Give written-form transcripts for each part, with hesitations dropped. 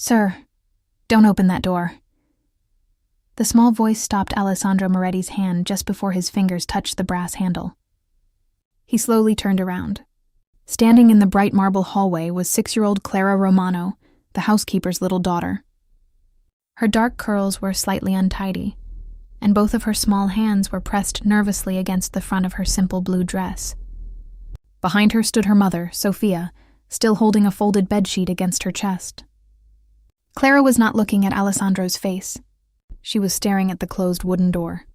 "Sir, don't open that door." The small voice stopped Alessandro Moretti's hand just before his fingers touched the brass handle. He slowly turned around. Standing in the bright marble hallway was 6-year-old Clara Romano, the housekeeper's little daughter. Her dark curls were slightly untidy, and both of her small hands were pressed nervously against the front of her simple blue dress. Behind her stood her mother, Sofia, still holding a folded bedsheet against her chest. Clara was not looking at Alessandro's face. She was staring at the closed wooden door.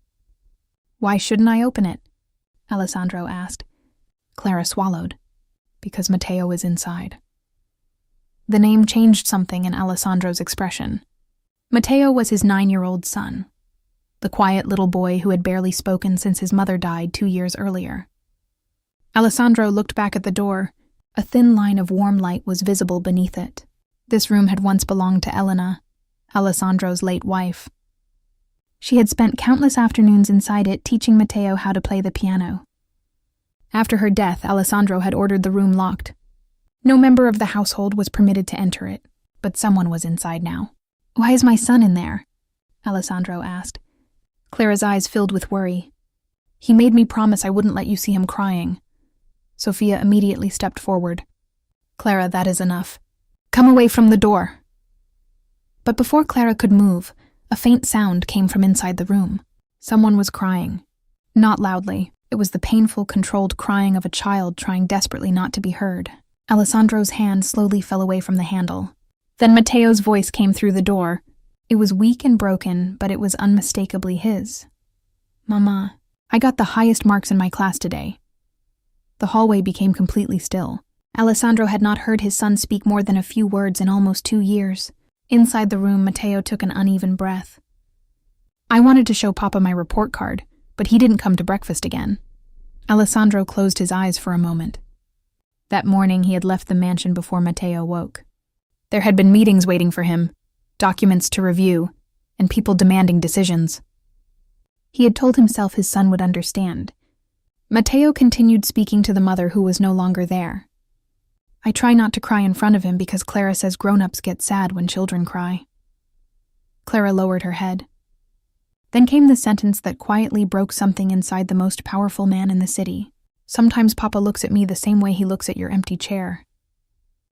"Why shouldn't I open it?" Alessandro asked. Clara swallowed. "Because Matteo is inside." The name changed something in Alessandro's expression. Matteo was his 9-year-old son, the quiet little boy who had barely spoken since his mother died 2 years earlier. Alessandro looked back at the door. A thin line of warm light was visible beneath it. This room had once belonged to Elena, Alessandro's late wife. She had spent countless afternoons inside it teaching Matteo how to play the piano. After her death, Alessandro had ordered the room locked. No member of the household was permitted to enter it, but someone was inside now. "Why is my son in there?" Alessandro asked. Clara's eyes filled with worry. "He made me promise I wouldn't let you see him crying." Sofia immediately stepped forward. "Clara, that is enough. Come away from the door." But before Clara could move, a faint sound came from inside the room. Someone was crying. Not loudly. It was the painful, controlled crying of a child trying desperately not to be heard. Alessandro's hand slowly fell away from the handle. Then Matteo's voice came through the door. It was weak and broken, but it was unmistakably his. "Mama, I got the highest marks in my class today." The hallway became completely still. Alessandro had not heard his son speak more than a few words in almost 2 years. Inside the room, Matteo took an uneven breath. "I wanted to show Papa my report card, but he didn't come to breakfast again." Alessandro closed his eyes for a moment. That morning he had left the mansion before Matteo woke. There had been meetings waiting for him, documents to review, and people demanding decisions. He had told himself his son would understand. Matteo continued speaking to the mother who was no longer there. "I try not to cry in front of him because Clara says grown-ups get sad when children cry." Clara lowered her head. Then came the sentence that quietly broke something inside the most powerful man in the city. "Sometimes Papa looks at me the same way he looks at your empty chair.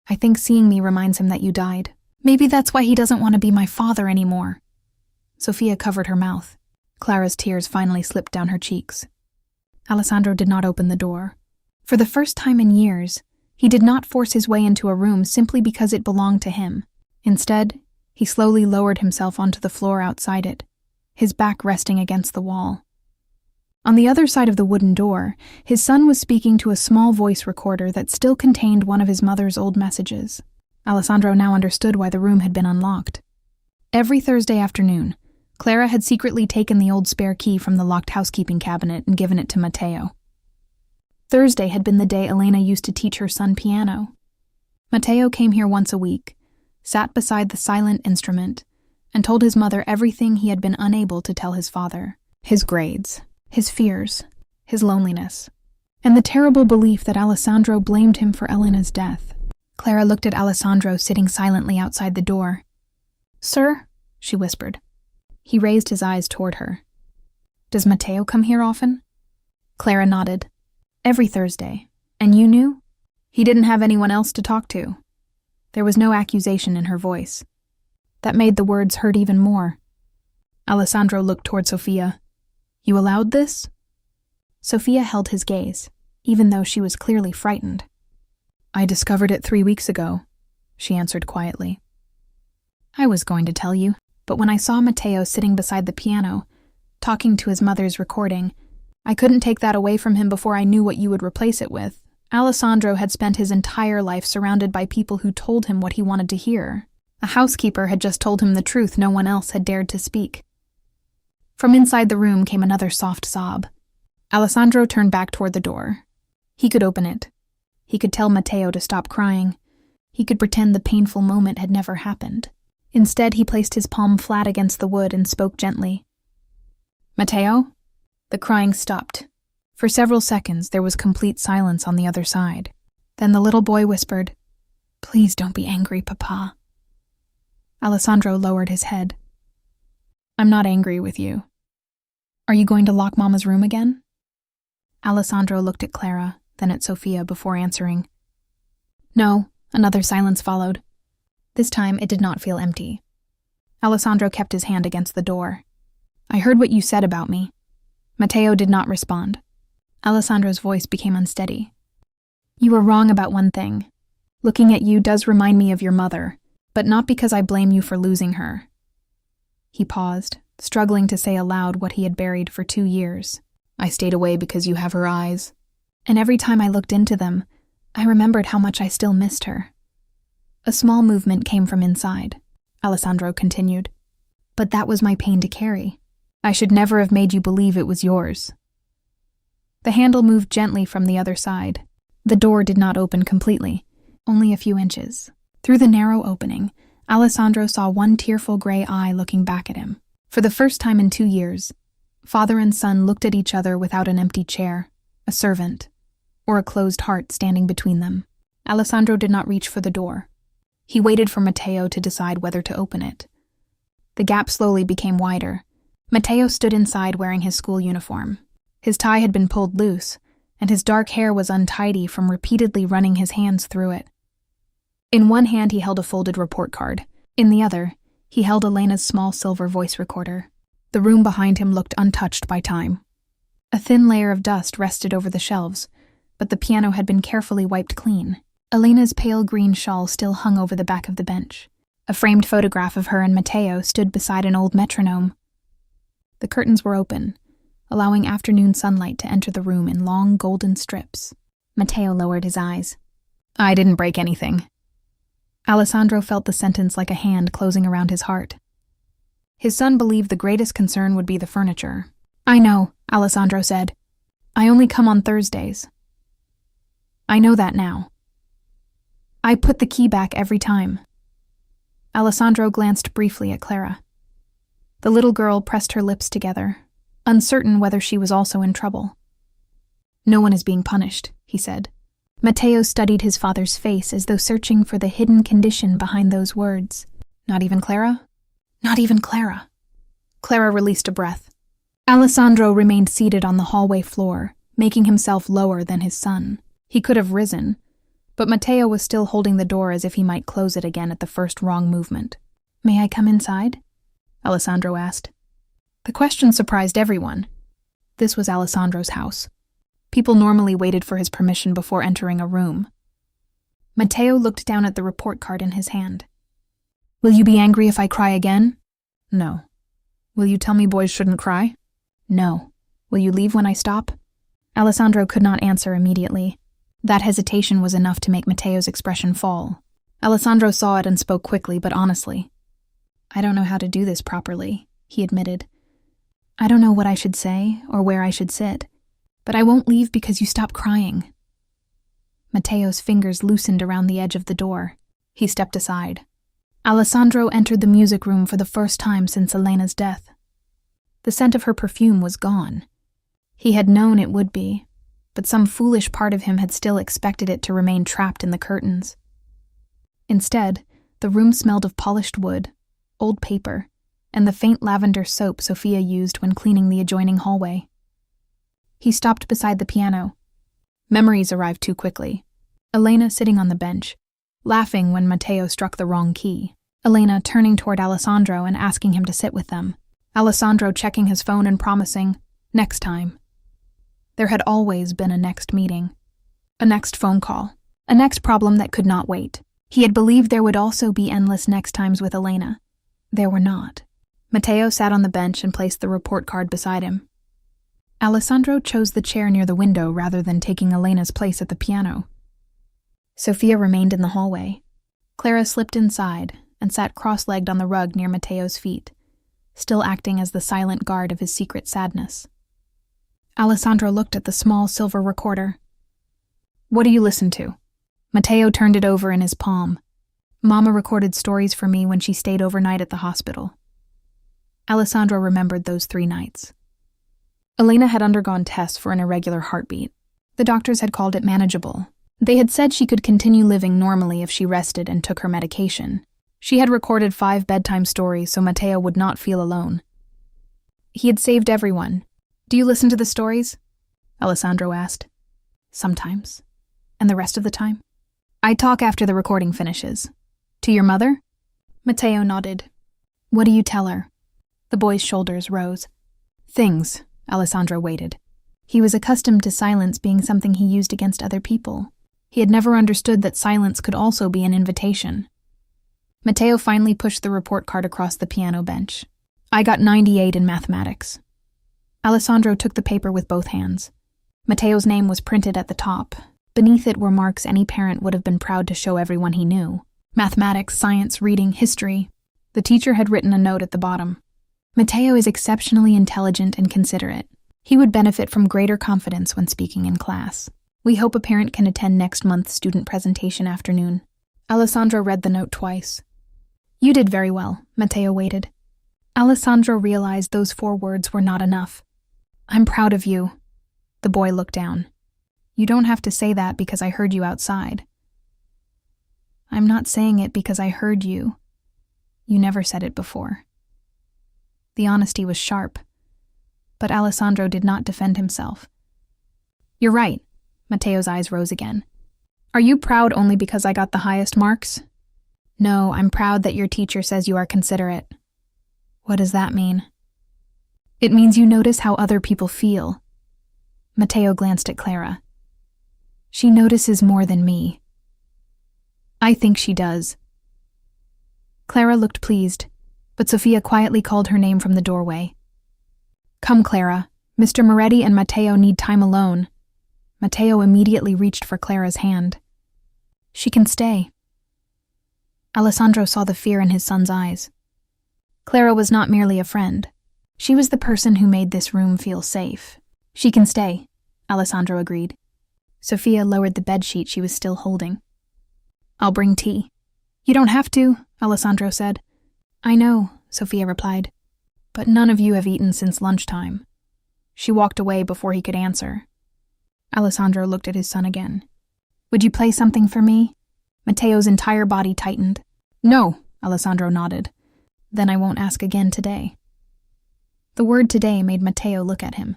I think seeing me reminds him that you died. Maybe that's why he doesn't want to be my father anymore." Sofia covered her mouth. Clara's tears finally slipped down her cheeks. Alessandro did not open the door. For the first time in years, he did not force his way into a room simply because it belonged to him. Instead, he slowly lowered himself onto the floor outside it, his back resting against the wall. On the other side of the wooden door, his son was speaking to a small voice recorder that still contained one of his mother's old messages. Alessandro now understood why the room had been unlocked. Every Thursday afternoon, Clara had secretly taken the old spare key from the locked housekeeping cabinet and given it to Matteo. Thursday had been the day Elena used to teach her son piano. Matteo came here once a week, sat beside the silent instrument, and told his mother everything he had been unable to tell his father. His grades, his fears, his loneliness, and the terrible belief that Alessandro blamed him for Elena's death. Clara looked at Alessandro sitting silently outside the door. "Sir?" she whispered. He raised his eyes toward her. "Does Matteo come here often?" Clara nodded. "Every Thursday. And you knew?" He didn't have anyone else to talk to. There was no accusation in her voice. That made the words hurt even more. Alessandro looked toward Sofia. "You allowed this?" Sofia held his gaze, even though she was clearly frightened. "I discovered it 3 weeks ago," she answered quietly. "I was going to tell you, but when I saw Matteo sitting beside the piano, talking to his mother's recording, I couldn't take that away from him before I knew what you would replace it with. Alessandro had spent his entire life surrounded by people who told him what he wanted to hear. A housekeeper had just told him the truth no one else had dared to speak." From inside the room came another soft sob. Alessandro turned back toward the door. He could open it. He could tell Matteo to stop crying. He could pretend the painful moment had never happened. Instead, he placed his palm flat against the wood and spoke gently. "Matteo?" The crying stopped. For several seconds, there was complete silence on the other side. Then the little boy whispered, "Please don't be angry, Papa." Alessandro lowered his head. I'm not angry with you. Are you going to lock Mama's room again? Alessandro looked at Clara, then at Sofia before answering. No, another silence followed. This time it did not feel empty. Alessandro kept his hand against the door. I heard what you said about me. Matteo did not respond. Alessandro's voice became unsteady. You were wrong about one thing. Looking at you does remind me of your mother, but not because I blame you for losing her. He paused, struggling to say aloud what he had buried for 2 years. I stayed away because you have her eyes. And every time I looked into them, I remembered how much I still missed her. A small movement came from inside, Alessandro continued. But that was my pain to carry. I should never have made you believe it was yours. The handle moved gently from the other side. The door did not open completely, only a few inches. Through the narrow opening, Alessandro saw one tearful gray eye looking back at him. For the first time in 2 years, father and son looked at each other without an empty chair, a servant, or a closed heart standing between them. Alessandro did not reach for the door. He waited for Matteo to decide whether to open it. The gap slowly became wider. Matteo stood inside wearing his school uniform. His tie had been pulled loose, and his dark hair was untidy from repeatedly running his hands through it. In one hand he held a folded report card. In the other, he held Elena's small silver voice recorder. The room behind him looked untouched by time. A thin layer of dust rested over the shelves, but the piano had been carefully wiped clean. Elena's pale green shawl still hung over the back of the bench. A framed photograph of her and Matteo stood beside an old metronome. The curtains were open, allowing afternoon sunlight to enter the room in long golden strips. Matteo lowered his eyes. I didn't break anything. Alessandro felt the sentence like a hand closing around his heart. His son believed the greatest concern would be the furniture. I know, Alessandro said. I only come on Thursdays. I know that now. I put the key back every time. Alessandro glanced briefly at Clara. The little girl pressed her lips together, uncertain whether she was also in trouble. No one is being punished, he said. Matteo studied his father's face as though searching for the hidden condition behind those words. Not even Clara? Not even Clara. Clara released a breath. Alessandro remained seated on the hallway floor, making himself lower than his son. He could have risen, but Matteo was still holding the door as if he might close it again at the first wrong movement. May I come inside? Alessandro asked. The question surprised everyone. This was Alessandro's house. People normally waited for his permission before entering a room. Matteo looked down at the report card in his hand. Will you be angry if I cry again? No. Will you tell me boys shouldn't cry? No. Will you leave when I stop? Alessandro could not answer immediately. That hesitation was enough to make Matteo's expression fall. Alessandro saw it and spoke quickly but honestly. I don't know how to do this properly, he admitted. I don't know what I should say or where I should sit, but I won't leave because you stop crying. Matteo's fingers loosened around the edge of the door. He stepped aside. Alessandro entered the music room for the first time since Elena's death. The scent of her perfume was gone. He had known it would be, but some foolish part of him had still expected it to remain trapped in the curtains. Instead, the room smelled of polished wood, old paper, and the faint lavender soap Sofia used when cleaning the adjoining hallway. He stopped beside the piano. Memories arrived too quickly. Elena sitting on the bench, laughing when Matteo struck the wrong key. Elena turning toward Alessandro and asking him to sit with them. Alessandro checking his phone and promising, next time. There had always been a next meeting, a next phone call, a next problem that could not wait. He had believed there would also be endless next times with Elena. There were not. Matteo sat on the bench and placed the report card beside him. Alessandro chose the chair near the window rather than taking Elena's place at the piano. Sofia remained in the hallway. Clara slipped inside and sat cross-legged on the rug near Matteo's feet, still acting as the silent guard of his secret sadness. Alessandro looked at the small silver recorder. What do you listen to? Matteo turned it over in his palm. Mama recorded stories for me when she stayed overnight at the hospital. Alessandro remembered those 3 nights. Elena had undergone tests for an irregular heartbeat. The doctors had called it manageable. They had said she could continue living normally if she rested and took her medication. She had recorded 5 bedtime stories so Matteo would not feel alone. He had saved everyone. "Do you listen to the stories?" Alessandro asked. "Sometimes. And the rest of the time?" "I talk after the recording finishes." "To your mother?" Matteo nodded. "What do you tell her?" The boy's shoulders rose. "Things." Alessandro waited. He was accustomed to silence being something he used against other people. He had never understood that silence could also be an invitation. Matteo finally pushed the report card across the piano bench. "I got 98 in mathematics." Alessandro took the paper with both hands. Matteo's name was printed at the top. Beneath it were marks any parent would have been proud to show everyone he knew. Mathematics, science, reading, history. The teacher had written a note at the bottom. "Matteo is exceptionally intelligent and considerate. He would benefit from greater confidence when speaking in class. We hope a parent can attend next month's student presentation afternoon." Alessandro read the note twice. "You did very well," Matteo waited. Alessandro realized those 4 words were not enough. "I'm proud of you." The boy looked down. "You don't have to say that because I heard you outside." "I'm not saying it because I heard you. You never said it before." The honesty was sharp, but Alessandro did not defend himself. "You're right." Matteo's eyes rose again. "Are you proud only because I got the highest marks?" "No, I'm proud that your teacher says you are considerate." "What does that mean?" "It means you notice how other people feel." Matteo glanced at Clara. "She notices more than me." "I think she does." Clara looked pleased, but Sofia quietly called her name from the doorway. "Come, Clara. Mr. Moretti and Matteo need time alone." Matteo immediately reached for Clara's hand. "She can stay." Alessandro saw the fear in his son's eyes. Clara was not merely a friend. She was the person who made this room feel safe. "She can stay," Alessandro agreed. Sofia lowered the bedsheet she was still holding. "I'll bring tea." "You don't have to," Alessandro said. "I know," Sofia replied. "But none of you have eaten since lunchtime." She walked away before he could answer. Alessandro looked at his son again. "Would you play something for me?" Matteo's entire body tightened. "No," Alessandro nodded. "Then I won't ask again today." The word today made Matteo look at him.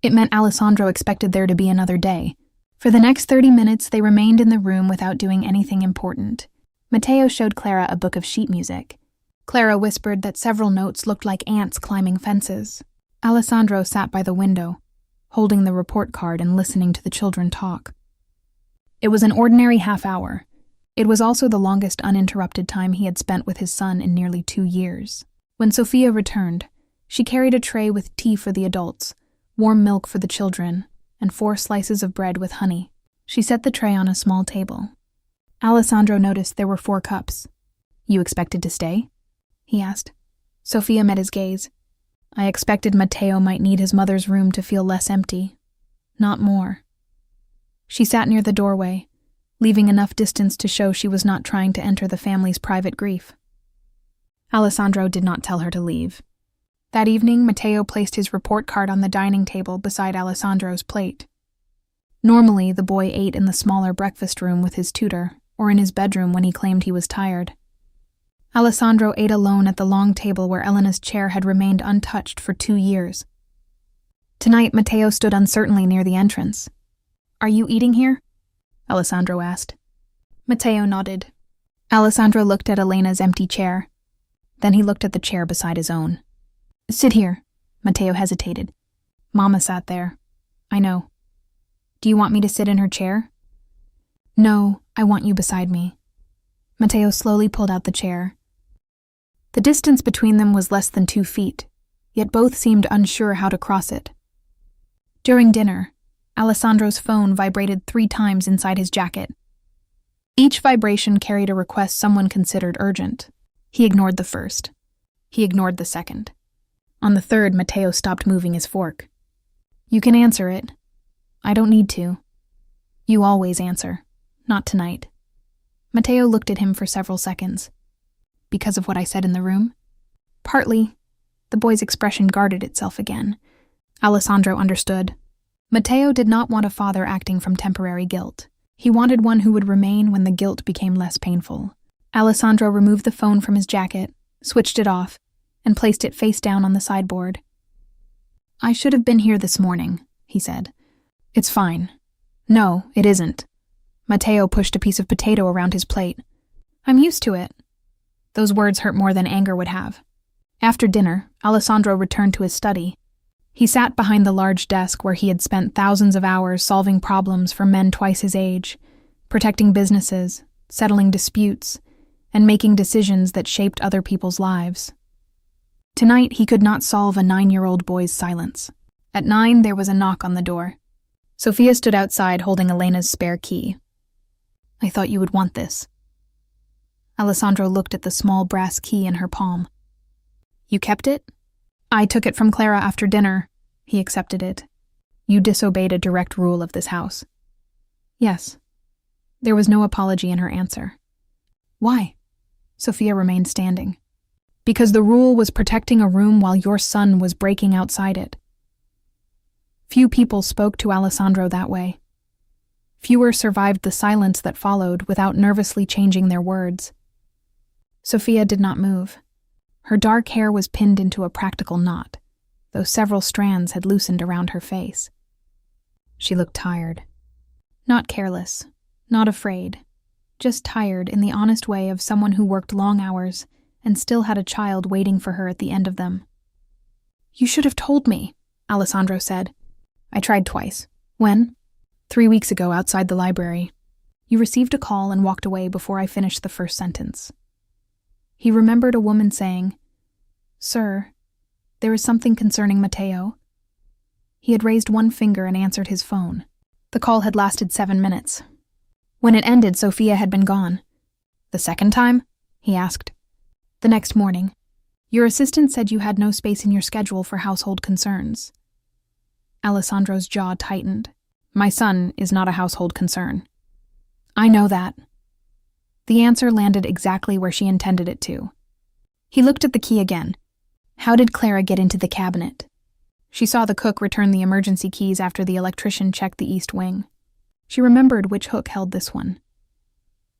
It meant Alessandro expected there to be another day. For the next 30 minutes, they remained in the room without doing anything important. Matteo showed Clara a book of sheet music. Clara whispered that several notes looked like ants climbing fences. Alessandro sat by the window, holding the report card and listening to the children talk. It was an ordinary half-hour. It was also the longest uninterrupted time he had spent with his son in nearly 2 years. When Sofia returned, she carried a tray with tea for the adults, warm milk for the children, and 4 slices of bread with honey. She set the tray on a small table. Alessandro noticed there were 4 cups. "You expected to stay?" he asked. Sofia met his gaze. "I expected Matteo might need his mother's room to feel less empty. Not more." She sat near the doorway, leaving enough distance to show she was not trying to enter the family's private grief. Alessandro did not tell her to leave. That evening, Matteo placed his report card on the dining table beside Alessandro's plate. Normally, the boy ate in the smaller breakfast room with his tutor, or in his bedroom when he claimed he was tired. Alessandro ate alone at the long table where Elena's chair had remained untouched for 2 years. Tonight, Matteo stood uncertainly near the entrance. "Are you eating here?" Alessandro asked. Matteo nodded. Alessandro looked at Elena's empty chair. Then he looked at the chair beside his own. "Sit here." Matteo hesitated. "Mama sat there." "I know." "Do you want me to sit in her chair?" "No, I want you beside me." Matteo slowly pulled out the chair. The distance between them was less than 2 feet, yet both seemed unsure how to cross it. During dinner, Alessandro's phone vibrated 3 times inside his jacket. Each vibration carried a request someone considered urgent. He ignored the first. He ignored the second. On the third, Matteo stopped moving his fork. "You can answer it." "I don't need to." "You always answer. Not tonight." Matteo looked at him for several seconds. "Because of what I said in the room?" "Partly." The boy's expression guarded itself again. Alessandro understood. Matteo did not want a father acting from temporary guilt. He wanted one who would remain when the guilt became less painful. Alessandro removed the phone from his jacket, switched it off, and placed it face down on the sideboard. "I should have been here this morning," he said. "It's fine." "No, it isn't." Matteo pushed a piece of potato around his plate. "I'm used to it." Those words hurt more than anger would have. After dinner, Alessandro returned to his study. He sat behind the large desk where he had spent thousands of hours solving problems for men twice his age, protecting businesses, settling disputes, and making decisions that shaped other people's lives. Tonight, he could not solve a 9-year-old boy's silence. At 9, there was a knock on the door. Sofia stood outside holding Elena's spare key. "I thought you would want this." Alessandro looked at the small brass key in her palm. "You kept it?" "I took it from Clara after dinner." He accepted it. "You disobeyed a direct rule of this house." "Yes." There was no apology in her answer. "Why?" Sofia remained standing. "Because the rule was protecting a room while your son was breaking outside it." Few people spoke to Alessandro that way. Fewer survived the silence that followed without nervously changing their words. Sofia did not move. Her dark hair was pinned into a practical knot, though several strands had loosened around her face. She looked tired. Not careless, not afraid, just tired in the honest way of someone who worked long hours and still had a child waiting for her at the end of them. "You should have told me," Alessandro said. "I tried twice." "When?" 3 weeks ago outside the library. You received a call and walked away before I finished the first sentence." He remembered a woman saying, "Sir, there is something concerning Matteo." He had raised one finger and answered his phone. The call had lasted 7 minutes. When it ended, Sofia had been gone. "The second time?" he asked. "The next morning. Your assistant said you had no space in your schedule for household concerns." Alessandro's jaw tightened. "My son is not a household concern." "I know that." The answer landed exactly where she intended it to. He looked at the key again. How did Clara get into the cabinet? She saw the cook return the emergency keys after the electrician checked the east wing. She remembered which hook held this one.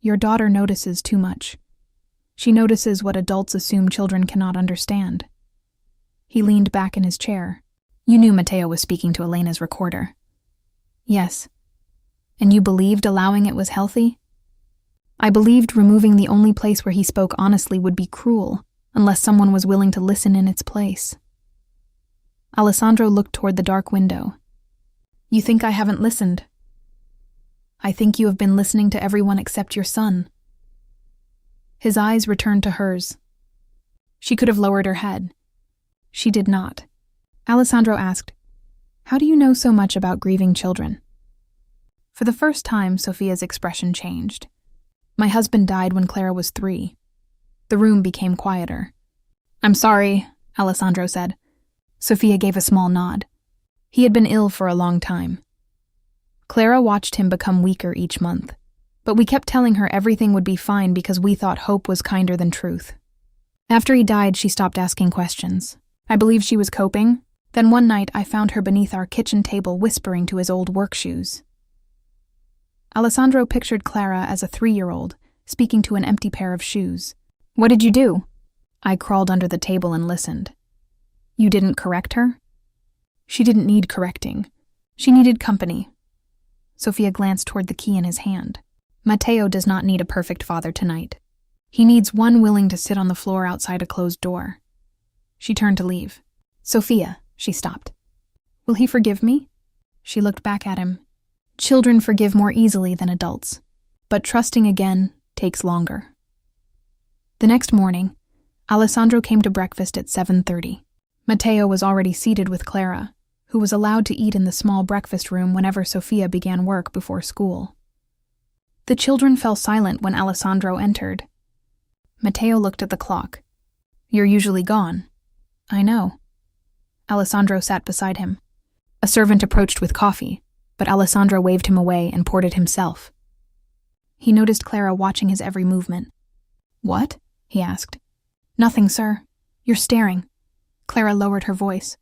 Your daughter notices too much. She notices what adults assume children cannot understand. He leaned back in his chair. "You knew Matteo was speaking to Elena's recorder." "Yes." "And you believed allowing it was healthy?" "I believed removing the only place where he spoke honestly would be cruel, unless someone was willing to listen in its place." Alessandro looked toward the dark window. "You think I haven't listened?" "I think you have been listening to everyone except your son." His eyes returned to hers. She could have lowered her head. She did not. Alessandro asked, "How do you know so much about grieving children?" For the first time, Sofia's expression changed. "My husband died when Clara was 3. The room became quieter. "I'm sorry," Alessandro said. Sofia gave a small nod. He had been ill for a long time. Clara watched him become weaker each month, but we kept telling her everything would be fine because we thought hope was kinder than truth. After he died, she stopped asking questions. I believe she was coping. Then one night I found her beneath our kitchen table whispering to his old work shoes. Alessandro pictured Clara as a 3-year-old, speaking to an empty pair of shoes. "What did you do?" "I crawled under the table and listened." "You didn't correct her?" "She didn't need correcting. She needed company." Sofia glanced toward the key in his hand. "Matteo does not need a perfect father tonight. He needs one willing to sit on the floor outside a closed door." She turned to leave. "Sofia," she stopped. "Will he forgive me?" She looked back at him. Children forgive more easily than adults, but trusting again takes longer. The next morning, Alessandro came to breakfast at 7:30. Matteo was already seated with Clara, who was allowed to eat in the small breakfast room whenever Sofia began work before school. The children fell silent when Alessandro entered. Matteo looked at the clock. "You're usually gone." "I know." Alessandro sat beside him. A servant approached with coffee, but Alessandro waved him away and poured it himself. He noticed Clara watching his every movement. "What?" he asked. "Nothing, sir. You're staring." Clara lowered her voice.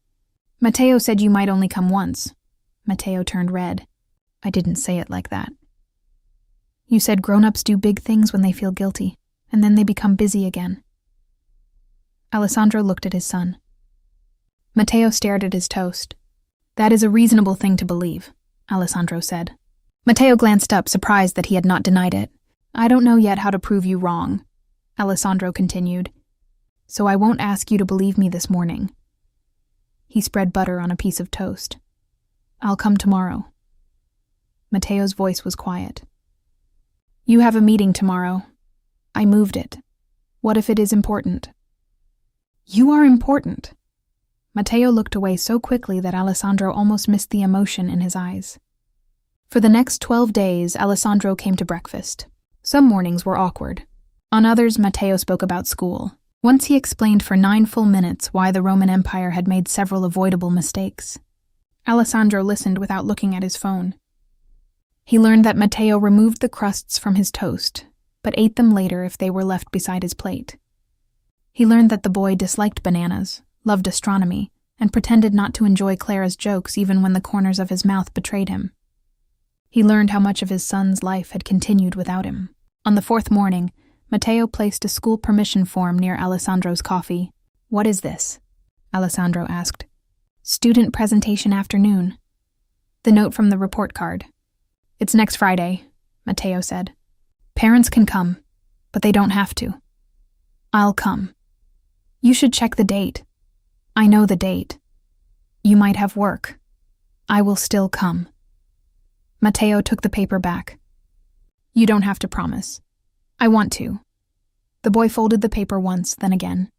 "Matteo said you might only come once." Matteo turned red. "I didn't say it like that." "You said grown-ups do big things when they feel guilty." and then they become busy again. Alessandro looked at his son. Matteo stared at his toast. That is a reasonable thing to believe, Alessandro said. Matteo glanced up, surprised that he had not denied it. I don't know yet how to prove you wrong, Alessandro continued, so I won't ask you to believe me this morning. He spread butter on a piece of toast. I'll come tomorrow. Matteo's voice was quiet. You have a meeting tomorrow. I moved it. What if it is important? You are important. Matteo looked away so quickly that Alessandro almost missed the emotion in his eyes. For the next 12 days, Alessandro came to breakfast. Some mornings were awkward. On others, Matteo spoke about school. Once he explained for 9 full minutes why the Roman Empire had made several avoidable mistakes. Alessandro listened without looking at his phone. He learned that Matteo removed the crusts from his toast, but ate them later if they were left beside his plate. He learned that the boy disliked bananas, loved astronomy, and pretended not to enjoy Clara's jokes even when the corners of his mouth betrayed him. He learned how much of his son's life had continued without him. On the 4th morning, Matteo placed a school permission form near Alessandro's coffee. What is this? Alessandro asked. Student presentation afternoon. The note from the report card. It's next Friday, Matteo said. Parents can come, but they don't have to. I'll come. You should check the date. I know the date. You might have work. I will still come. Matteo took the paper back. You don't have to promise. I want to. The boy folded the paper once, then again.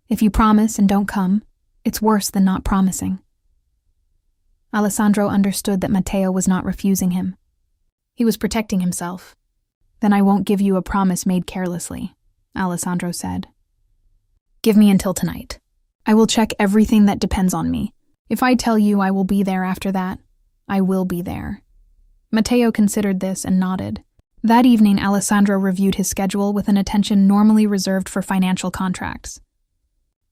If you promise and don't come, it's worse than not promising. Alessandro understood that Matteo was not refusing him. He was protecting himself. Then I won't give you a promise made carelessly, Alessandro said. Give me until tonight. I will check everything that depends on me. If I tell you I will be there after that, I will be there. Matteo considered this and nodded. That evening, Alessandro reviewed his schedule with an attention normally reserved for financial contracts.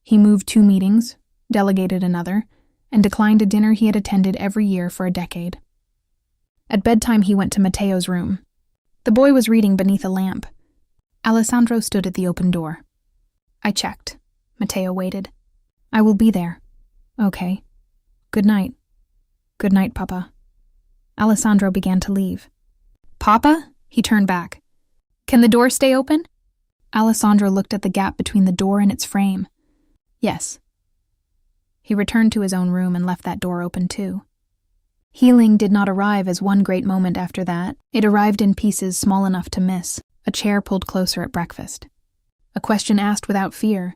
He moved 2 meetings, delegated another, and declined a dinner he had attended every year for a decade. At bedtime, he went to Matteo's room. The boy was reading beneath a lamp. Alessandro stood at the open door. I checked. Matteo waited. I will be there. Okay. Good night. Good night, Papa. Alessandro began to leave. Papa? He turned back. Can the door stay open? Alessandro looked at the gap between the door and its frame. Yes. He returned to his own room and left that door open too. Healing did not arrive as one great moment after that. It arrived in pieces small enough to miss, a chair pulled closer at breakfast. A question asked without fear.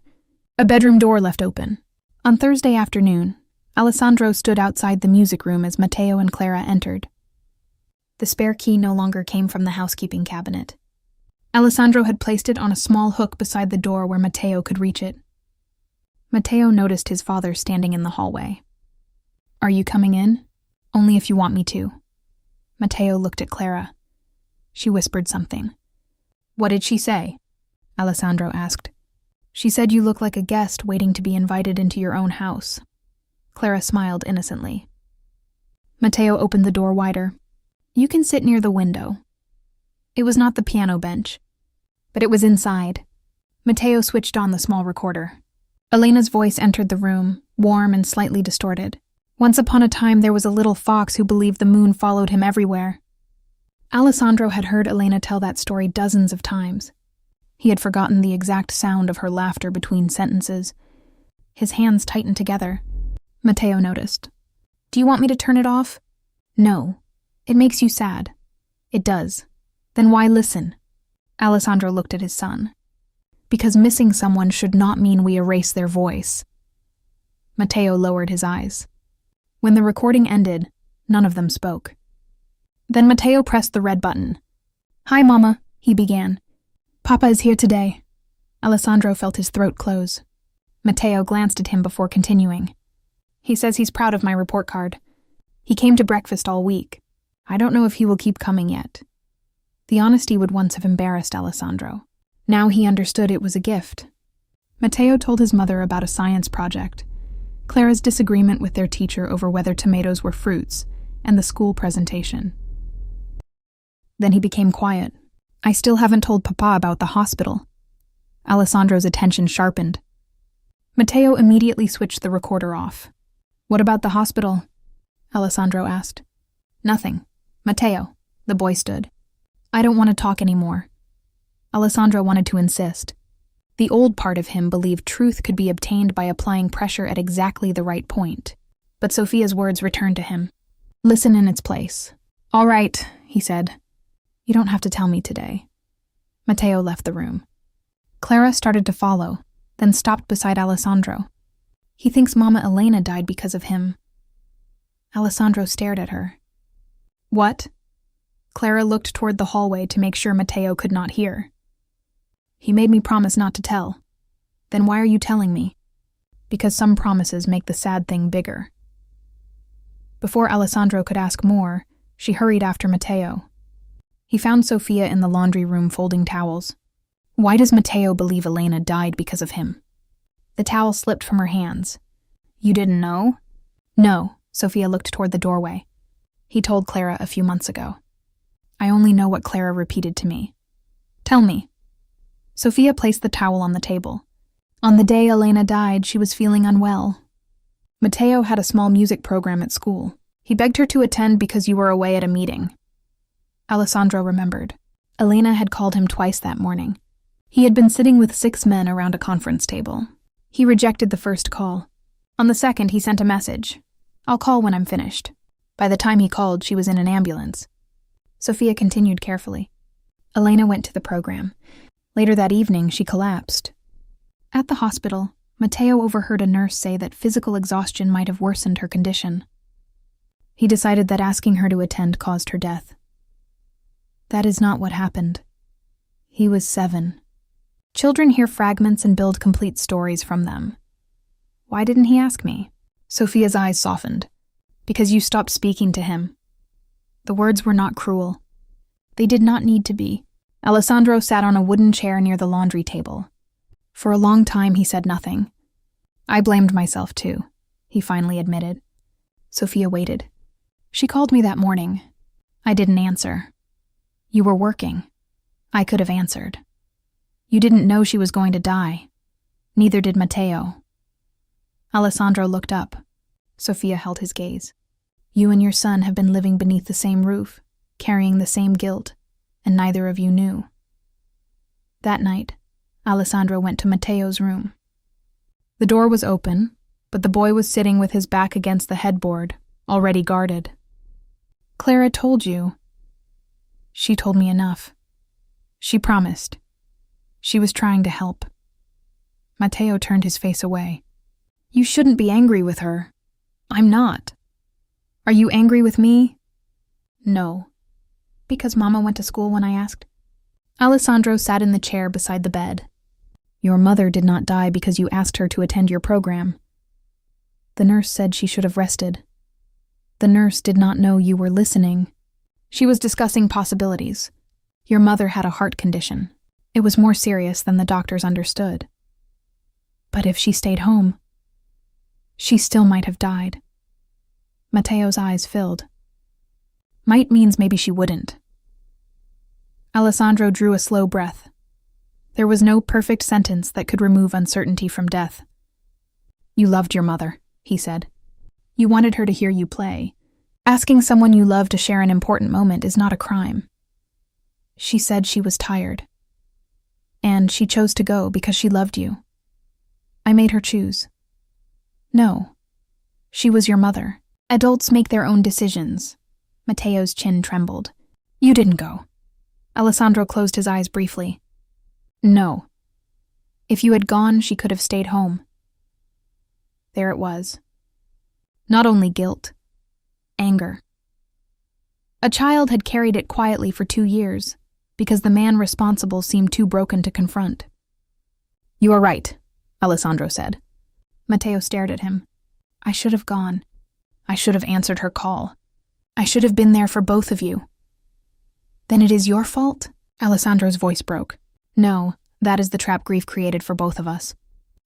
A bedroom door left open. On Thursday afternoon, Alessandro stood outside the music room as Matteo and Clara entered. The spare key no longer came from the housekeeping cabinet. Alessandro had placed it on a small hook beside the door where Matteo could reach it. Matteo noticed his father standing in the hallway. Are you coming in? Only if you want me to. Matteo looked at Clara. She whispered something. What did she say? Alessandro asked. She said you look like a guest waiting to be invited into your own house. Clara smiled innocently. Matteo opened the door wider. You can sit near the window. It was not the piano bench, but it was inside. Matteo switched on the small recorder. Elena's voice entered the room, warm and slightly distorted. Once upon a time there was a little fox who believed the moon followed him everywhere. Alessandro had heard Elena tell that story dozens of times. He had forgotten the exact sound of her laughter between sentences. His hands tightened together. Matteo noticed. Do you want me to turn it off? No. It makes you sad. It does. Then why listen? Alessandro looked at his son. Because missing someone should not mean we erase their voice. Matteo lowered his eyes. When the recording ended, none of them spoke. Then Matteo pressed the red button. Hi, Mama, he began. Papa is here today. Alessandro felt his throat close. Matteo glanced at him before continuing. He says he's proud of my report card. He came to breakfast all week. I don't know if he will keep coming yet. The honesty would once have embarrassed Alessandro. Now he understood it was a gift. Matteo told his mother about a science project, Clara's disagreement with their teacher over whether tomatoes were fruits, and the school presentation. Then he became quiet. I still haven't told Papa about the hospital. Alessandro's attention sharpened. Matteo immediately switched the recorder off. "What about the hospital?" Alessandro asked. "Nothing. Matteo," the boy stood. "I don't want to talk anymore." Alessandro wanted to insist. The old part of him believed truth could be obtained by applying pressure at exactly the right point. But Sofia's words returned to him. "Listen in its place." "All right," he said. "You don't have to tell me today." Matteo left the room. Clara started to follow, then stopped beside Alessandro. "He thinks Mama Elena died because of him." Alessandro stared at her. "What?" Clara looked toward the hallway to make sure Matteo could not hear. "He made me promise not to tell." "Then why are you telling me?" "Because some promises make the sad thing bigger." Before Alessandro could ask more, she hurried after Matteo. He found Sofia in the laundry room folding towels. "Why does Matteo believe Elena died because of him?" The towel slipped from her hands. "You didn't know?" "No," Sofia looked toward the doorway. "He told Clara a few months ago. I only know what Clara repeated to me." "Tell me." Sofia placed the towel on the table. "On the day Elena died, she was feeling unwell. Matteo had a small music program at school. He begged her to attend because you were away at a meeting." Alessandro remembered. Elena had called him twice that morning. He had been sitting with 6 men around a conference table. He rejected the first call. On the second, he sent a message. "I'll call when I'm finished." By the time he called, she was in an ambulance. Sofia continued carefully. Elena went to the program. Later that evening, she collapsed. At the hospital, Matteo overheard a nurse say that physical exhaustion might have worsened her condition. He decided that asking her to attend caused her death. That is not what happened. He was 7. Children hear fragments and build complete stories from them. Why didn't he ask me? Sofia's eyes softened. Because you stopped speaking to him. The words were not cruel. They did not need to be. Alessandro sat on a wooden chair near the laundry table. For a long time he said nothing. "I blamed myself too," he finally admitted. Sofia waited. "She called me that morning. I didn't answer. You were working. I could have answered. You didn't know she was going to die. Neither did Matteo." Alessandro looked up. Sofia held his gaze. "You and your son have been living beneath the same roof, carrying the same guilt, and neither of you knew." That night, Alessandro went to Matteo's room. The door was open, but the boy was sitting with his back against the headboard, already guarded. "Clara told you." "She told me enough. She promised. She was trying to help." Matteo turned his face away. "You shouldn't be angry with her." "I'm not." "Are you angry with me?" "No." "Because Mama went to school when I asked?" Alessandro sat in the chair beside the bed. "Your mother did not die because you asked her to attend your program. The nurse said she should have rested. The nurse did not know you were listening. She was discussing possibilities. Your mother had a heart condition. It was more serious than the doctors understood. But if she stayed home, she still might have died." Matteo's eyes filled. "Might means maybe she wouldn't." Alessandro drew a slow breath. There was no perfect sentence that could remove uncertainty from death. "You loved your mother," he said. "You wanted her to hear you play. Asking someone you love to share an important moment is not a crime. She said she was tired. And she chose to go because she loved you. I made her choose. No, she was your mother. Adults make their own decisions." Matteo's chin trembled. "You didn't go." Alessandro closed his eyes briefly. "No. If you had gone, she could have stayed home." There it was. Not only guilt, anger. A child had carried it quietly for 2 years, because the man responsible seemed too broken to confront. "You are right," Alessandro said. Matteo stared at him. "I should have gone. I should have answered her call. I should have been there for both of you." "Then it is your fault?" Alessandro's voice broke. "No, that is the trap grief created for both of us.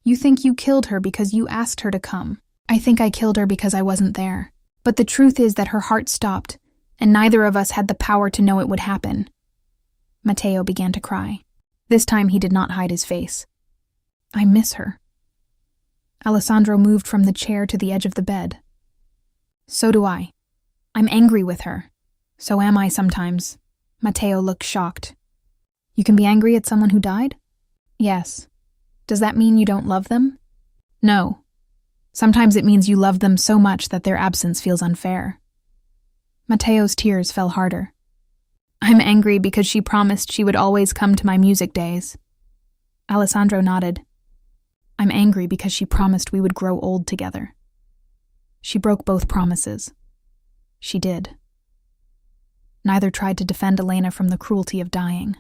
You think you killed her because you asked her to come. I think I killed her because I wasn't there. But the truth is that her heart stopped, and neither of us had the power to know it would happen." Matteo began to cry. This time he did not hide his face. I miss her. Alessandro moved from the chair to the edge of the bed. So do I. I'm angry with her. So am I sometimes. Matteo looked shocked. You can be angry at someone who died? Yes. Does that mean you don't love them? No. Sometimes it means you love them so much that their absence feels unfair. Matteo's tears fell harder. I'm angry because she promised she would always come to my music days. Alessandro nodded. I'm angry because she promised we would grow old together. She broke both promises. She did. Neither tried to defend Elena from the cruelty of dying.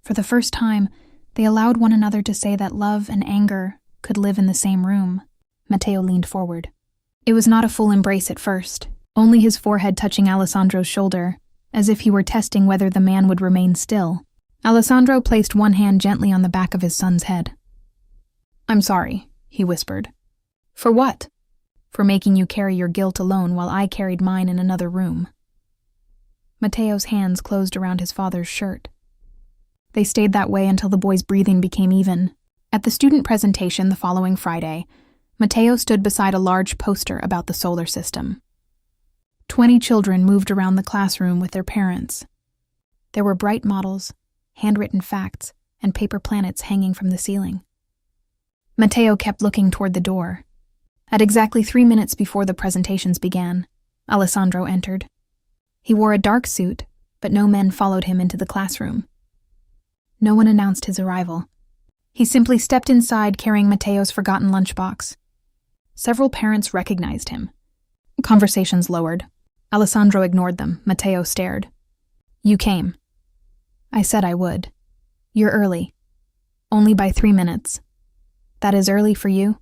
For the first time, they allowed one another to say that love and anger could live in the same room. Matteo leaned forward. It was not a full embrace at first, only his forehead touching Alessandro's shoulder, as if he were testing whether the man would remain still. Alessandro placed one hand gently on the back of his son's head. I'm sorry, he whispered. For what? For making you carry your guilt alone while I carried mine in another room. Matteo's hands closed around his father's shirt. They stayed that way until the boy's breathing became even. At the student presentation the following Friday, Matteo stood beside a large poster about the solar system. 20 children moved around the classroom with their parents. There were bright models, handwritten facts, and paper planets hanging from the ceiling. Matteo kept looking toward the door. At exactly 3 minutes before the presentations began, Alessandro entered. He wore a dark suit, but no men followed him into the classroom. No one announced his arrival. He simply stepped inside carrying Matteo's forgotten lunchbox. Several parents recognized him. Conversations lowered. Alessandro ignored them. Matteo stared. You came. I said I would. You're early. Only by 3 minutes. That is early for you?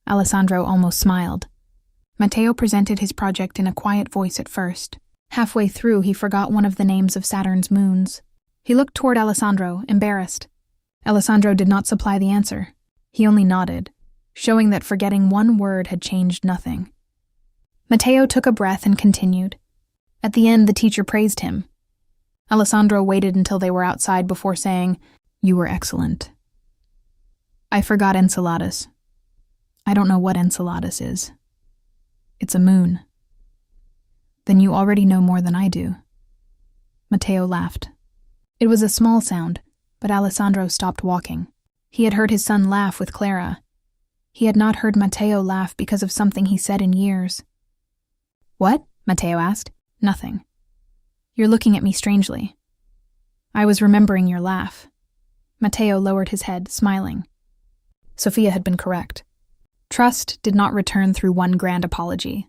Alessandro almost smiled. Matteo presented his project in a quiet voice at first. Halfway through, he forgot one of the names of Saturn's moons. He looked toward Alessandro, embarrassed. Alessandro did not supply the answer. He only nodded, showing that forgetting one word had changed nothing. Matteo took a breath and continued. At the end, the teacher praised him. Alessandro waited until they were outside before saying, You were excellent. I forgot Enceladus. I don't know what Enceladus is. It's a moon. Then you already know more than I do. Matteo laughed. It was a small sound, but Alessandro stopped walking. He had heard his son laugh with Clara. He had not heard Matteo laugh because of something he said in years. What? Matteo asked. Nothing. You're looking at me strangely. I was remembering your laugh. Matteo lowered his head, smiling. Sofia had been correct. Trust did not return through one grand apology.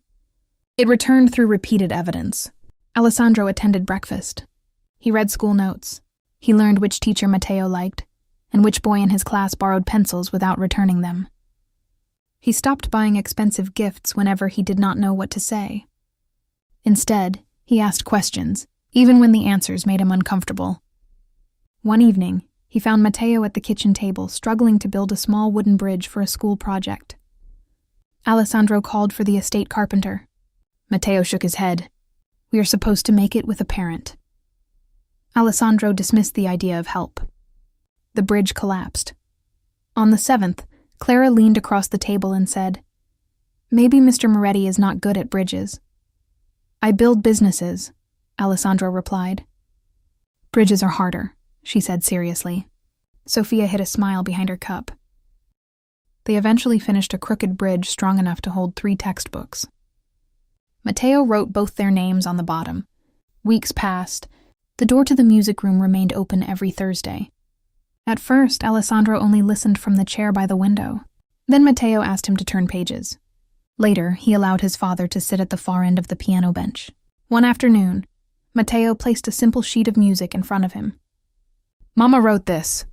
It returned through repeated evidence. Alessandro attended breakfast. He read school notes. He learned which teacher Matteo liked, and which boy in his class borrowed pencils without returning them. He stopped buying expensive gifts whenever he did not know what to say. Instead, he asked questions, even when the answers made him uncomfortable. One evening, he found Matteo at the kitchen table struggling to build a small wooden bridge for a school project. Alessandro called for the estate carpenter. Matteo shook his head. We are supposed to make it with a parent. Alessandro dismissed the idea of help. The bridge collapsed. On the 7th, Clara leaned across the table and said, Maybe Mr. Moretti is not good at bridges. I build businesses, Alessandro replied. Bridges are harder, she said seriously. Sofia hid a smile behind her cup. They eventually finished a crooked bridge strong enough to hold 3 textbooks. Matteo wrote both their names on the bottom. Weeks passed. The door to the music room remained open every Thursday. At first, Alessandro only listened from the chair by the window. Then Matteo asked him to turn pages. Later, he allowed his father to sit at the far end of the piano bench. One afternoon, Matteo placed a simple sheet of music in front of him. Mama wrote this.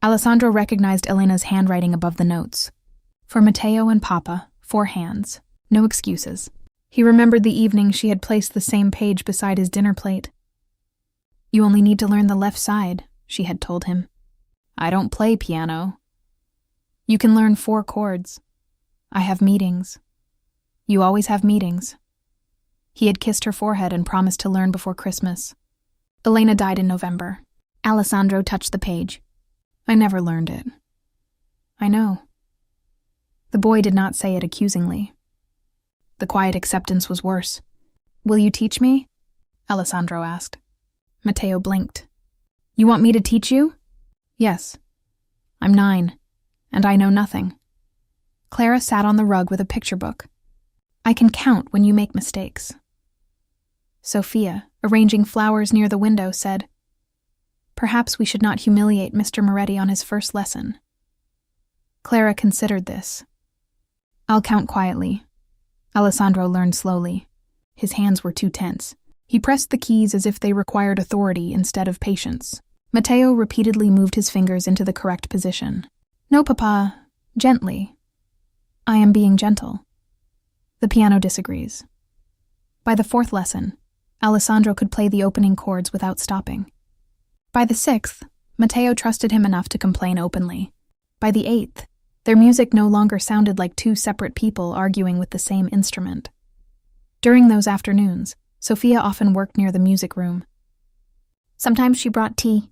Alessandro recognized Elena's handwriting above the notes. For Matteo and Papa, 4 hands. No excuses. He remembered the evening she had placed the same page beside his dinner plate. You only need to learn the left side, she had told him. I don't play piano. You can learn 4 chords. I have meetings. You always have meetings. He had kissed her forehead and promised to learn before Christmas. Elena died in November. Alessandro touched the page. I never learned it. I know. The boy did not say it accusingly. The quiet acceptance was worse. Will you teach me? Alessandro asked. Matteo blinked. You want me to teach you? Yes. I'm 9, and I know nothing. Clara sat on the rug with a picture book. I can count when you make mistakes. Sofia, arranging flowers near the window, said, Perhaps we should not humiliate Mr. Moretti on his first lesson. Clara considered this. I'll count quietly. Alessandro learned slowly. His hands were too tense. He pressed the keys as if they required authority instead of patience. Matteo repeatedly moved his fingers into the correct position. No, Papa, gently. I am being gentle. The piano disagrees. By the 4th lesson, Alessandro could play the opening chords without stopping. By the 6th, Matteo trusted him enough to complain openly. By the 8th, their music no longer sounded like 2 separate people arguing with the same instrument. During those afternoons, Sofia often worked near the music room. Sometimes she brought tea.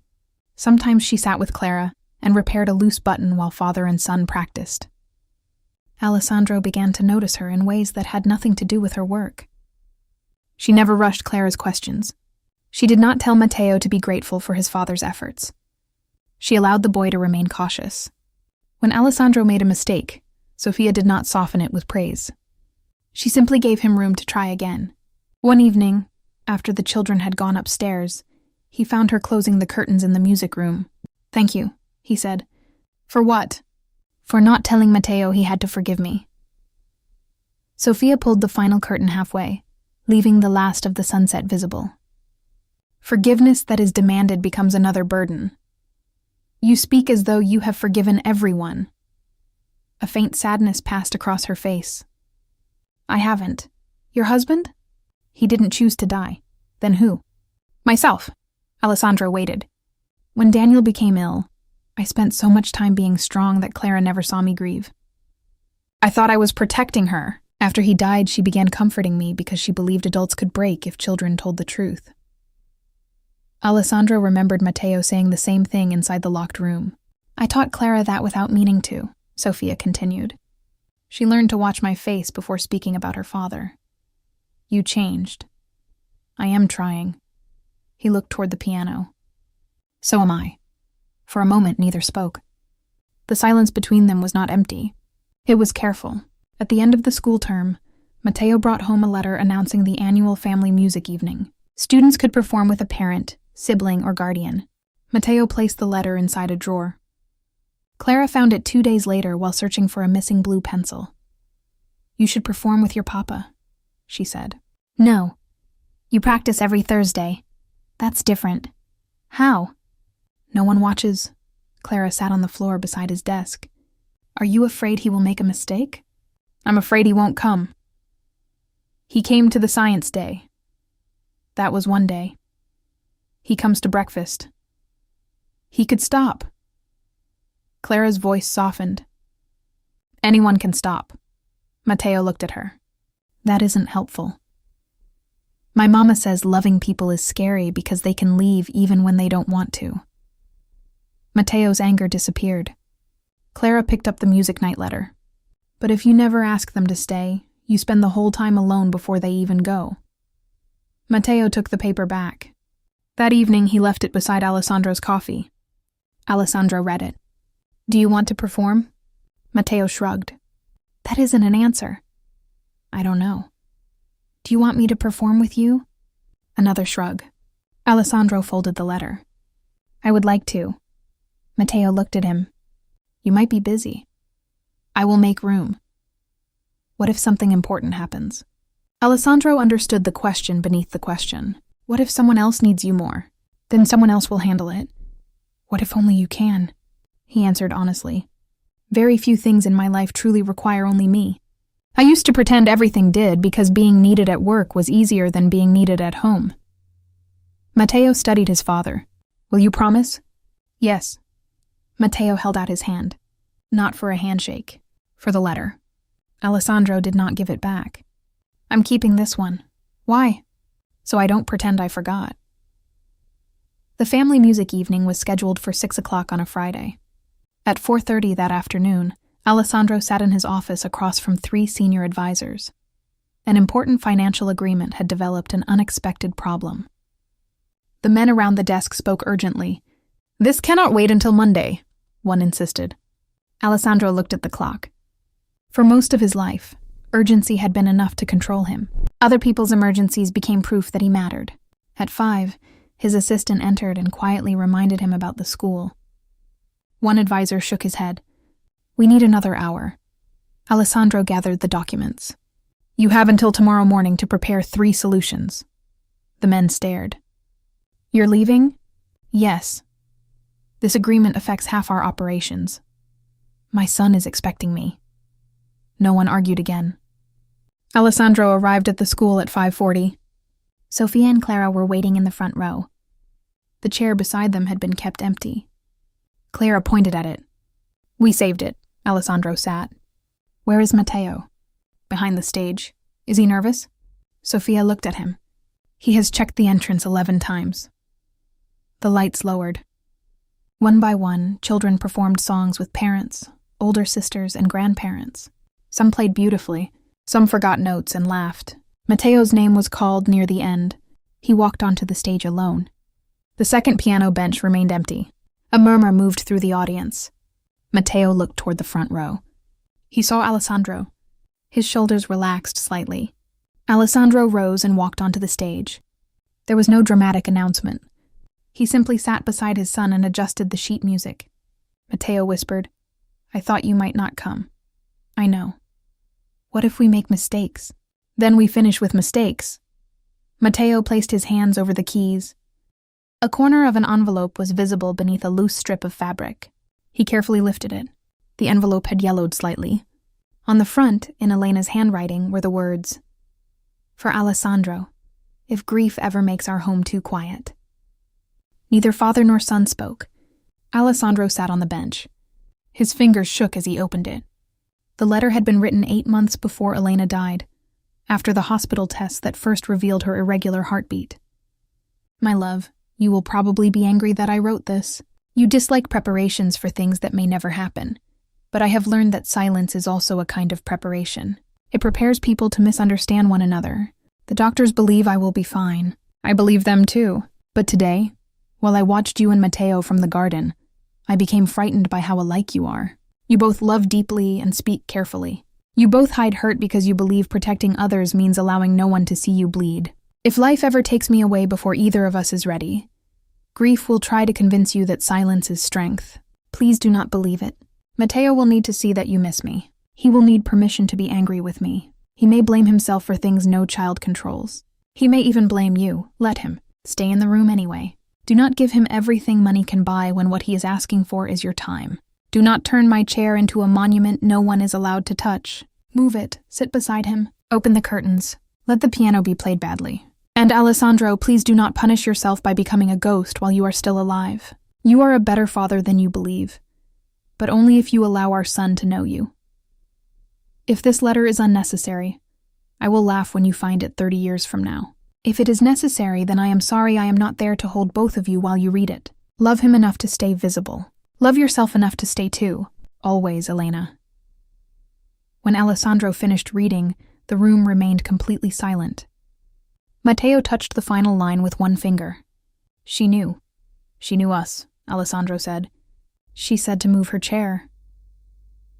Sometimes she sat with Clara and repaired a loose button while father and son practiced. Alessandro began to notice her in ways that had nothing to do with her work. She never rushed Clara's questions. She did not tell Matteo to be grateful for his father's efforts. She allowed the boy to remain cautious. When Alessandro made a mistake, Sofia did not soften it with praise. She simply gave him room to try again. One evening, after the children had gone upstairs, he found her closing the curtains in the music room. Thank you, he said. For what? For not telling Matteo he had to forgive me. Sofia pulled the final curtain halfway, leaving the last of the sunset visible. Forgiveness that is demanded becomes another burden. You speak as though you have forgiven everyone. A faint sadness passed across her face. I haven't. Your husband? He didn't choose to die. Then who? Myself. Alessandro waited. When Daniel became ill, I spent so much time being strong that Clara never saw me grieve. I thought I was protecting her. After he died, she began comforting me because she believed adults could break if children told the truth. Alessandro remembered Matteo saying the same thing inside the locked room. I taught Clara that without meaning to, Sofia continued. She learned to watch my face before speaking about her father. You changed. I am trying. He looked toward the piano. So am I. For a moment, neither spoke. The silence between them was not empty. It was careful. At the end of the school term, Matteo brought home a letter announcing the annual family music evening. Students could perform with a parent, sibling, or guardian. Matteo placed the letter inside a drawer. Clara found it 2 days later while searching for a missing blue pencil. You should perform with your papa, she said. No. You practice every Thursday. That's different. How? No one watches. Clara sat on the floor beside his desk. Are you afraid he will make a mistake? I'm afraid he won't come. He came to the science day. That was one day. He comes to breakfast. He could stop. Clara's voice softened. Anyone can stop. Matteo looked at her. That isn't helpful. My mama says loving people is scary because they can leave even when they don't want to. Matteo's anger disappeared. Clara picked up the music night letter. But if you never ask them to stay, you spend the whole time alone before they even go. Matteo took the paper back. That evening, he left it beside Alessandro's coffee. Alessandro read it. Do you want to perform? Matteo shrugged. That isn't an answer. I don't know. Do you want me to perform with you? Another shrug. Alessandro folded the letter. I would like to. Matteo looked at him. You might be busy. I will make room. What if something important happens? Alessandro understood the question beneath the question. What if someone else needs you more? Then someone else will handle it. What if only you can? He answered honestly. Very few things in my life truly require only me. I used to pretend everything did because being needed at work was easier than being needed at home. Matteo studied his father. Will you promise? Yes. Matteo held out his hand. Not for a handshake. For the letter. Alessandro did not give it back. I'm keeping this one. Why? So I don't pretend I forgot. The family music evening was scheduled for 6 o'clock on a Friday. At 4:30 that afternoon, Alessandro sat in his office across from 3 senior advisors. An important financial agreement had developed an unexpected problem. The men around the desk spoke urgently. "This cannot wait until Monday," one insisted. Alessandro looked at the clock. For most of his life, urgency had been enough to control him. Other people's emergencies became proof that he mattered. At 5, his assistant entered and quietly reminded him about the school. One advisor shook his head. "We need another hour." Alessandro gathered the documents. "You have until tomorrow morning to prepare 3 solutions." The men stared. "You're leaving?" "Yes. This agreement affects half our operations. My son is expecting me." No one argued again. Alessandro arrived at the school at 5:40. Sofia and Clara were waiting in the front row. The chair beside them had been kept empty. Clara pointed at it. "We saved it." Alessandro sat. "Where is Matteo?" "Behind the stage. Is he nervous?" Sofia looked at him. "He has checked the entrance 11 times. The lights lowered. One by one, children performed songs with parents, older sisters, and grandparents. Some played beautifully. Some forgot notes and laughed. Matteo's name was called near the end. He walked onto the stage alone. The second piano bench remained empty. A murmur moved through the audience. Matteo looked toward the front row. He saw Alessandro. His shoulders relaxed slightly. Alessandro rose and walked onto the stage. There was no dramatic announcement. He simply sat beside his son and adjusted the sheet music. Matteo whispered, "I thought you might not come." "I know. What if we make mistakes? Then we finish with mistakes." Matteo placed his hands over the keys. A corner of an envelope was visible beneath a loose strip of fabric. He carefully lifted it. The envelope had yellowed slightly. On the front, in Elena's handwriting, were the words, "For Alessandro, if grief ever makes our home too quiet." Neither father nor son spoke. Alessandro sat on the bench. His fingers shook as he opened it. The letter had been written 8 months before Elena died, after the hospital tests that first revealed her irregular heartbeat. "My love, you will probably be angry that I wrote this. You dislike preparations for things that may never happen. But I have learned that silence is also a kind of preparation. It prepares people to misunderstand one another. The doctors believe I will be fine. I believe them too. But today, while I watched you and Matteo from the garden, I became frightened by how alike you are. You both love deeply and speak carefully. You both hide hurt because you believe protecting others means allowing no one to see you bleed. If life ever takes me away before either of us is ready, grief will try to convince you that silence is strength. Please do not believe it. Matteo will need to see that you miss me. He will need permission to be angry with me. He may blame himself for things no child controls. He may even blame you. Let him. Stay in the room anyway. Do not give him everything money can buy when what he is asking for is your time. Do not turn my chair into a monument no one is allowed to touch. Move it. Sit beside him. Open the curtains. Let the piano be played badly. And Alessandro, please do not punish yourself by becoming a ghost while you are still alive. You are a better father than you believe, but only if you allow our son to know you. If this letter is unnecessary, I will laugh when you find it 30 years from now. If it is necessary, then I am sorry I am not there to hold both of you while you read it. Love him enough to stay visible. Love yourself enough to stay too. Always, Elena." When Alessandro finished reading, the room remained completely silent. Matteo touched the final line with one finger. "She knew. She knew us," Alessandro said. "She said to move her chair."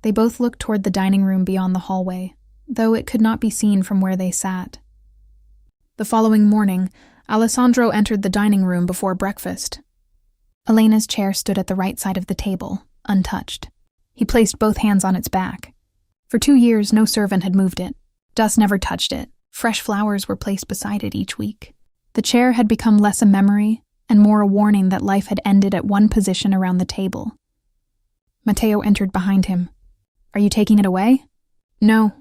They both looked toward the dining room beyond the hallway, though it could not be seen from where they sat. The following morning, Alessandro entered the dining room before breakfast. Elena's chair stood at the right side of the table, untouched. He placed both hands on its back. For 2 years, no servant had moved it. Dust never touched it. Fresh flowers were placed beside it each week. The chair had become less a memory and more a warning that life had ended at one position around the table. Matteo entered behind him. "Are you taking it away?" "No."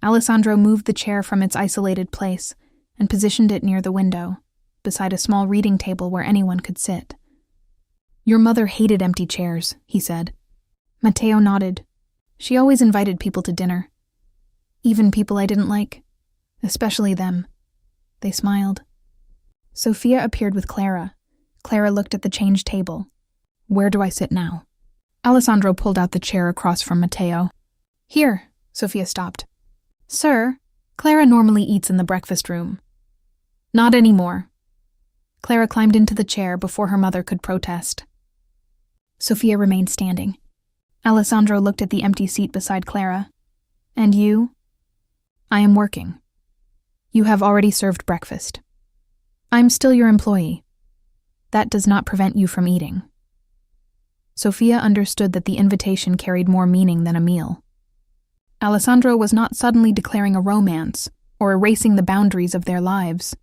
Alessandro moved the chair from its isolated place and positioned it near the window, beside a small reading table where anyone could sit. "Your mother hated empty chairs," he said. Matteo nodded. "She always invited people to dinner. Even people I didn't like. Especially them." They smiled. Sofia appeared with Clara. Clara looked at the change table. Where do I sit now? Alessandro pulled out the chair across from Matteo. Here, Sofia stopped. Sir, Clara normally eats in the breakfast room. Not anymore. Clara climbed into the chair before her mother could protest. Sofia remained standing. Alessandro looked at the empty seat beside Clara. And you? I am working. You have already served breakfast. I'm still your employee. That does not prevent you from eating. Sofia understood that the invitation carried more meaning than a meal. Alessandro was not suddenly declaring a romance or erasing the boundaries of their lives.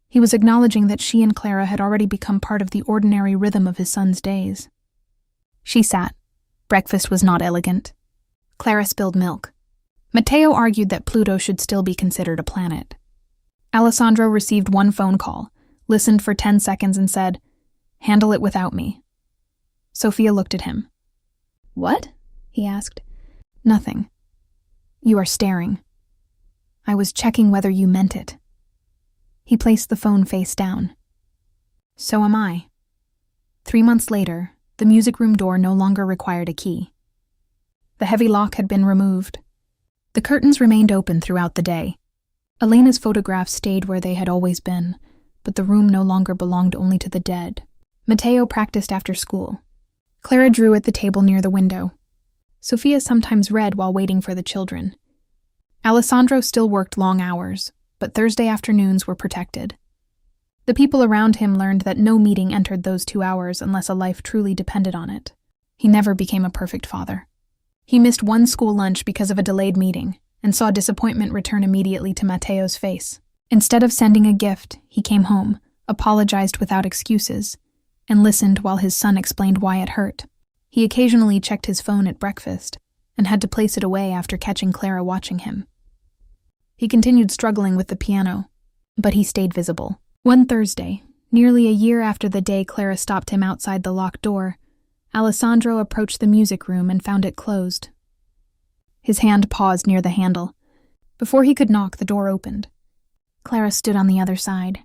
He was acknowledging that she and Clara had already become part of the ordinary rhythm of his son's days. She sat. Breakfast was not elegant. Clara spilled milk. Matteo argued that Pluto should still be considered a planet. Alessandro received one phone call, listened for 10 seconds and said, "Handle it without me." Sofia looked at him. "What?" he asked. "Nothing. You are staring. I was checking whether you meant it." He placed the phone face down. "So am I." 3 months later, the music room door no longer required a key. The heavy lock had been removed. The curtains remained open throughout the day. Elena's photographs stayed where they had always been, but the room no longer belonged only to the dead. Matteo practiced after school. Clara drew at the table near the window. Sofia sometimes read while waiting for the children. Alessandro still worked long hours, but Thursday afternoons were protected. The people around him learned that no meeting entered those 2 hours unless a life truly depended on it. He never became a perfect father. He missed one school lunch because of a delayed meeting, and saw disappointment return immediately to Matteo's face. Instead of sending a gift, he came home, apologized without excuses, and listened while his son explained why it hurt. He occasionally checked his phone at breakfast, and had to place it away after catching Clara watching him. He continued struggling with the piano, but he stayed visible. One Thursday, nearly a year after the day Clara stopped him outside the locked door, Alessandro approached the music room and found it closed. His hand paused near the handle. Before he could knock, the door opened. Clara stood on the other side.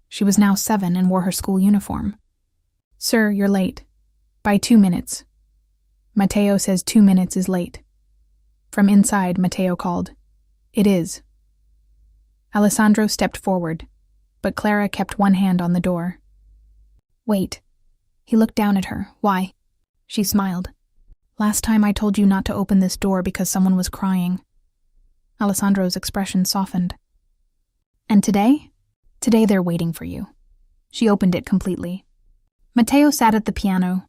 She was now 7 and wore her school uniform. "Sir, you're late. By 2 minutes. Matteo says 2 minutes is late." From inside, Matteo called, "It is." Alessandro stepped forward, but Clara kept one hand on the door. "Wait." He looked down at her. "Why?" She smiled. "Last time I told you not to open this door because someone was crying." Alessandro's expression softened. "And today? Today they're waiting for you." She opened it completely. Matteo sat at the piano.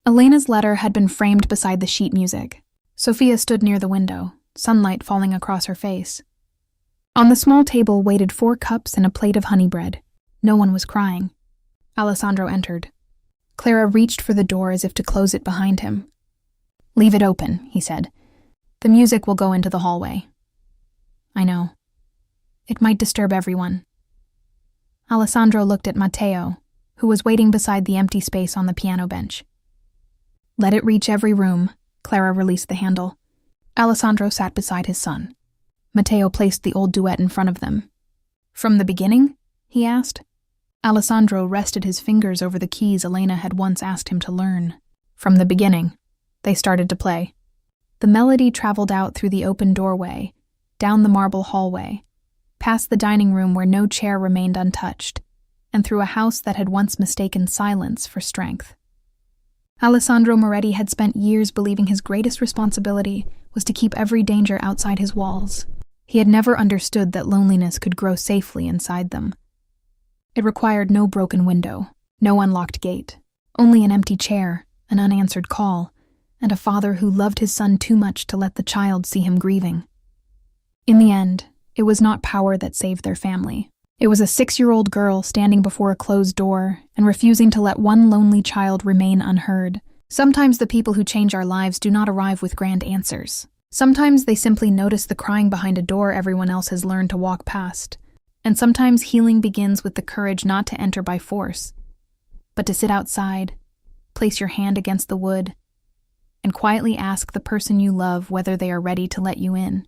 Elena's letter had been framed beside the sheet music. Sofia stood near the window, sunlight falling across her face. On the small table waited 4 cups and a plate of honey bread. No one was crying. Alessandro entered. Clara reached for the door as if to close it behind him. "Leave it open," he said. "The music will go into the hallway." "I know. It might disturb everyone." Alessandro looked at Matteo, who was waiting beside the empty space on the piano bench. "Let it reach every room." Clara released the handle. Alessandro sat beside his son. Matteo placed the old duet in front of them. "From the beginning?" he asked. Alessandro rested his fingers over the keys Elena had once asked him to learn. From the beginning. They started to play. The melody traveled out through the open doorway, down the marble hallway, past the dining room where no chair remained untouched, and through a house that had once mistaken silence for strength. Alessandro Moretti had spent years believing his greatest responsibility was to keep every danger outside his walls. He had never understood that loneliness could grow safely inside them. It required no broken window, no unlocked gate, only an empty chair, an unanswered call, and a father who loved his son too much to let the child see him grieving. In the end, it was not power that saved their family. It was a 6-year-old girl standing before a closed door and refusing to let one lonely child remain unheard. Sometimes the people who change our lives do not arrive with grand answers. Sometimes they simply notice the crying behind a door everyone else has learned to walk past. And sometimes healing begins with the courage not to enter by force, but to sit outside, place your hand against the wood, and quietly ask the person you love whether they are ready to let you in.